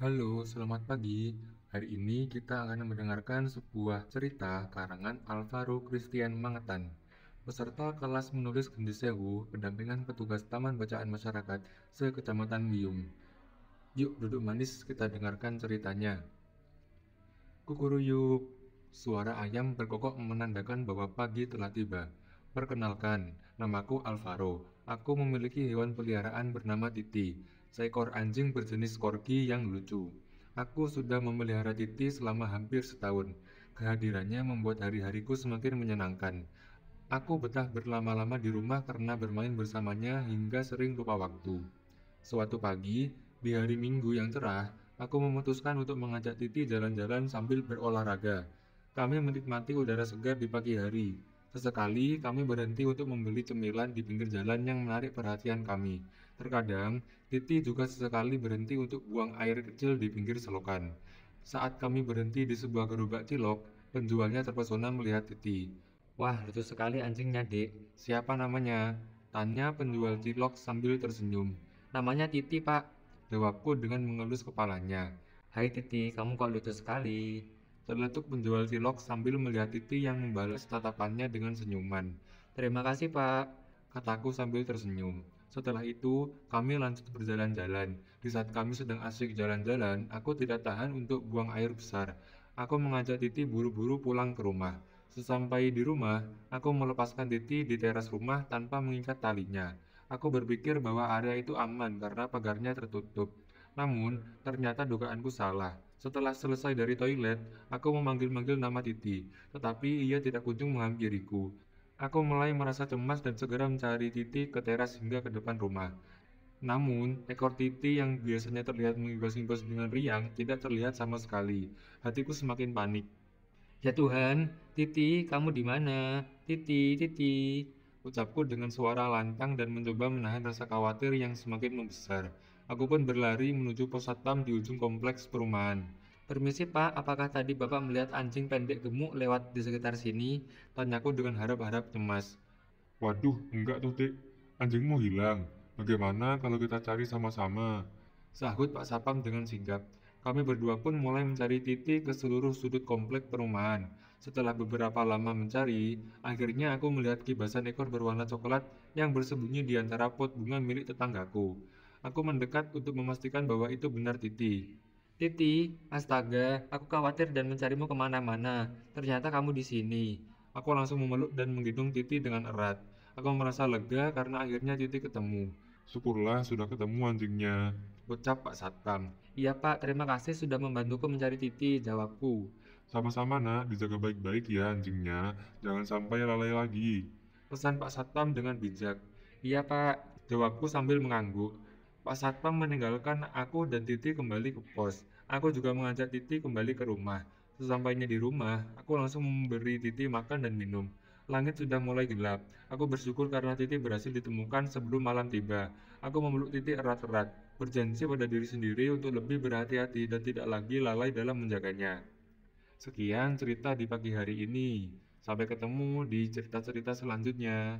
Halo, selamat pagi. Hari ini kita akan mendengarkan sebuah cerita karangan Alvaro Christian Mangetan. Peserta kelas menulis Gendis Sewu, pendampingan petugas Taman Bacaan Masyarakat se-Kecamatan Wiyung. Yuk duduk manis kita dengarkan ceritanya. Kukuruyuk. Suara ayam berkokok menandakan bahwa pagi telah tiba. Perkenalkan, namaku Alvaro. Aku memiliki hewan peliharaan bernama Titi, seekor anjing berjenis corgi yang lucu. Aku sudah memelihara Titi selama hampir setahun. Kehadirannya membuat hari-hariku semakin menyenangkan. Aku betah berlama-lama di rumah karena bermain bersamanya hingga sering lupa waktu. Suatu pagi, di hari Minggu yang cerah, aku memutuskan untuk mengajak Titi jalan-jalan sambil berolahraga. Kami menikmati udara segar di pagi hari. Sesekali, kami berhenti untuk membeli cemilan di pinggir jalan yang menarik perhatian kami. Terkadang, Titi juga sesekali berhenti untuk buang air kecil di pinggir selokan. Saat kami berhenti di sebuah gerobak cilok, penjualnya terpesona melihat Titi. Wah, lucu sekali anjingnya, Dek. Siapa namanya? Tanya penjual cilok sambil tersenyum. Namanya Titi, Pak. Jawabku dengan mengelus kepalanya. Hai Titi, kamu kok lucu sekali. Terletuk penjual cilok sambil melihat Titi yang membalas tatapannya dengan senyuman. Terima kasih, Pak. Kataku sambil tersenyum. Setelah itu, kami lanjut berjalan-jalan. Di saat kami sedang asyik jalan-jalan, aku tidak tahan untuk buang air besar. Aku mengajak Titi buru-buru pulang ke rumah. Sesampai di rumah, aku melepaskan Titi di teras rumah tanpa mengikat talinya. Aku berpikir bahwa area itu aman karena pagarnya tertutup. Namun, ternyata dugaanku salah. Setelah selesai dari toilet, aku memanggil-manggil nama Titi, tetapi ia tidak kunjung menghampiriku. Aku mulai merasa cemas dan segera mencari Titi ke teras hingga ke depan rumah. Namun, ekor Titi yang biasanya terlihat mengimbas-imbas dengan riang tidak terlihat sama sekali. Hatiku semakin panik. Ya Tuhan, Titi, kamu di mana? Titi, Titi. Ucapku dengan suara lantang dan mencoba menahan rasa khawatir yang semakin membesar. Aku pun berlari menuju pos satpam di ujung kompleks perumahan. Permisi, Pak. Apakah tadi Bapak melihat anjing pendek gemuk lewat di sekitar sini? Tanyaku dengan harap-harap cemas. Waduh, enggak tuh, Dek. Anjingmu hilang. Bagaimana kalau kita cari sama-sama? Sahut Pak Sapam dengan sigap. Kami berdua pun mulai mencari Titi ke seluruh sudut komplek perumahan. Setelah beberapa lama mencari, akhirnya aku melihat kibasan ekor berwarna coklat yang bersembunyi di antara pot bunga milik tetanggaku. Aku mendekat untuk memastikan bahwa itu benar Titi. Titi, astaga, aku khawatir dan mencarimu kemana-mana. Ternyata kamu di sini. Aku langsung memeluk dan menggendong Titi dengan erat. Aku merasa lega karena akhirnya Titi ketemu. Syukurlah sudah ketemu anjingnya, ucap Pak Satpam. Iya, Pak. Terima kasih sudah membantuku mencari Titi, jawabku. Sama-sama nak, dijaga baik-baik ya anjingnya, jangan sampai lalai lagi. Pesan Pak Satpam dengan bijak. Iya, Pak. Jawabku sambil mengangguk. Pak Satpam meninggalkan aku dan Titi kembali ke pos. Aku juga mengajak Titi kembali ke rumah. Sesampainya di rumah, aku langsung memberi Titi makan dan minum. Langit sudah mulai gelap. Aku bersyukur karena Titi berhasil ditemukan sebelum malam tiba. Aku memeluk Titi erat-erat, berjanji pada diri sendiri untuk lebih berhati-hati dan tidak lagi lalai dalam menjaganya. Sekian cerita di pagi hari ini. Sampai ketemu di cerita-cerita selanjutnya.